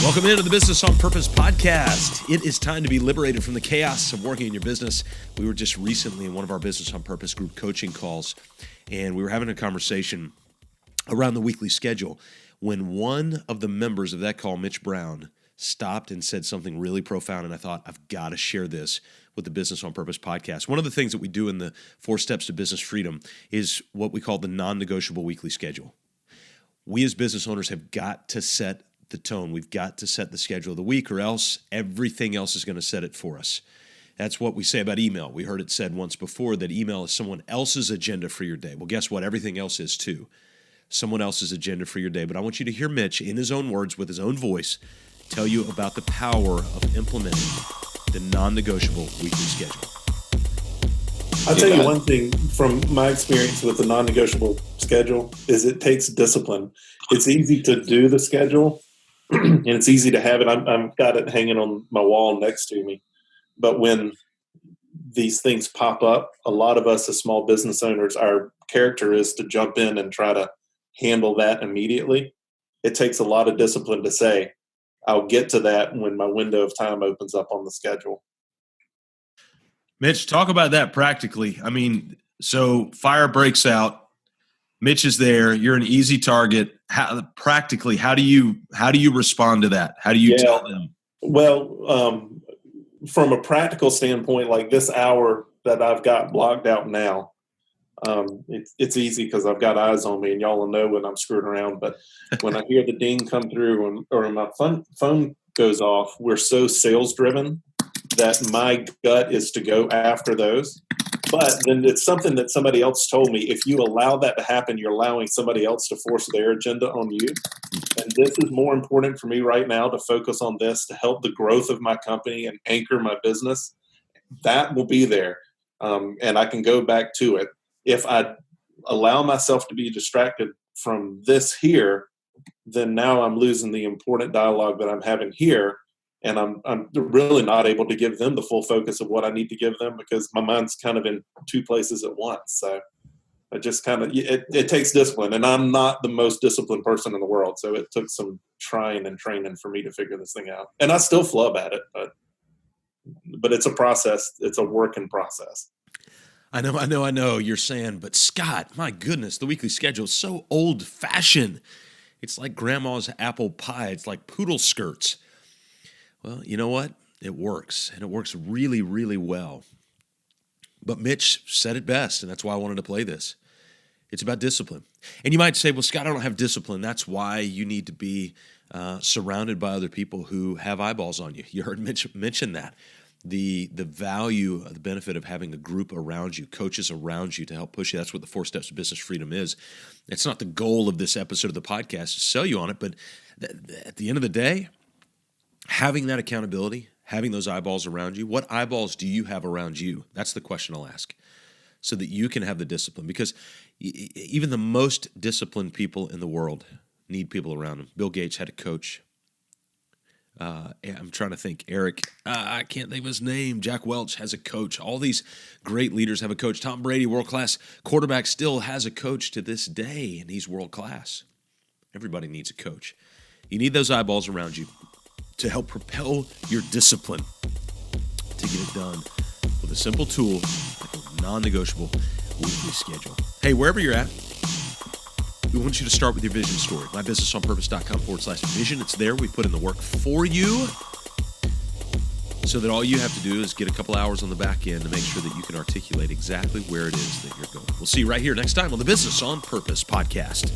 Welcome into the Business on Purpose podcast. It is time to be liberated from the chaos of working in your business. We were just recently in one of our Business on Purpose group coaching calls, and we were having a conversation around the weekly schedule when one of the members of that call, Mitch Brown, stopped and said something really profound, and I thought, I've got to share this with the Business on Purpose podcast. One of the things that we do in the 4 Steps to Business Freedom is what we call the non-negotiable weekly schedule. We as business owners have got to set the tone. We've got to set the schedule of the week, or else everything else is going to set it for us. That's what we say about email. We heard it said once before that email is someone else's agenda for your day. Well, guess what? Everything else is too. Someone else's agenda for your day. But I want you to hear Mitch, in his own words, with his own voice, tell you about the power of implementing the non-negotiable weekly schedule. I'll tell you one thing from my experience with the non-negotiable schedule is it takes discipline. It's easy to do the schedule and it's easy to have it. I've got it hanging on my wall next to me. But when these things pop up, a lot of us as small business owners, our character is to jump in and try to handle that immediately. It takes a lot of discipline to say, I'll get to that when my window of time opens up on the schedule. Mitch, talk about that practically. I mean, so fire breaks out. Mitch is there. You're an easy target. Practically, how do you respond to that? How do you tell them? Well, from a practical standpoint, like this hour that I've got blocked out now, it's easy because I've got eyes on me, and y'all will know when I'm screwing around. But when I hear the ding come through or my phone goes off, we're so sales driven that my gut is to go after those. But then it's something that somebody else told me. If you allow that to happen, you're allowing somebody else to force their agenda on you. And this is more important for me right now to focus on this to help the growth of my company and anchor my business. That will be there. And I can go back to it. If I allow myself to be distracted from this here, then now I'm losing the important dialogue that I'm having here. And I'm really not able to give them the full focus of what I need to give them because my mind's kind of in 2 places at once. So I just kind of, it takes discipline, and I'm not the most disciplined person in the world. So it took some trying and training for me to figure this thing out. And I still flub at it, but it's a process. It's a working process. I know you're saying, but Scott, my goodness, the weekly schedule is so old fashioned. It's like grandma's apple pie. It's like poodle skirts. Well, you know what? It works, and it works really, really well. But Mitch said it best, and that's why I wanted to play this. It's about discipline. And you might say, well, Scott, I don't have discipline. That's why you need to be surrounded by other people who have eyeballs on you. You heard Mitch mention that. The value, the benefit of having a group around you, coaches around you to help push you. That's what the 4 Steps to Business Freedom is. It's not the goal of this episode of the podcast to sell you on it, but at the end of the day, having that accountability, having those eyeballs around you, what eyeballs do you have around you? That's the question I'll ask, so that you can have the discipline. Because even the most disciplined people in the world need people around them. Bill Gates had a coach. I'm trying to think. Eric, I can't think of his name. Jack Welch has a coach. All these great leaders have a coach. Tom Brady, world-class quarterback, still has a coach to this day, and he's world-class. Everybody needs a coach. You need those eyeballs around you to help propel your discipline to get it done with a simple tool like a non-negotiable weekly schedule. Hey, wherever you're at, we want you to start with your vision story. MyBusinessOnPurpose.com/vision. It's there. We put in the work for you so that all you have to do is get a couple hours on the back end to make sure that you can articulate exactly where it is that you're going. We'll see you right here next time on the Business on Purpose podcast.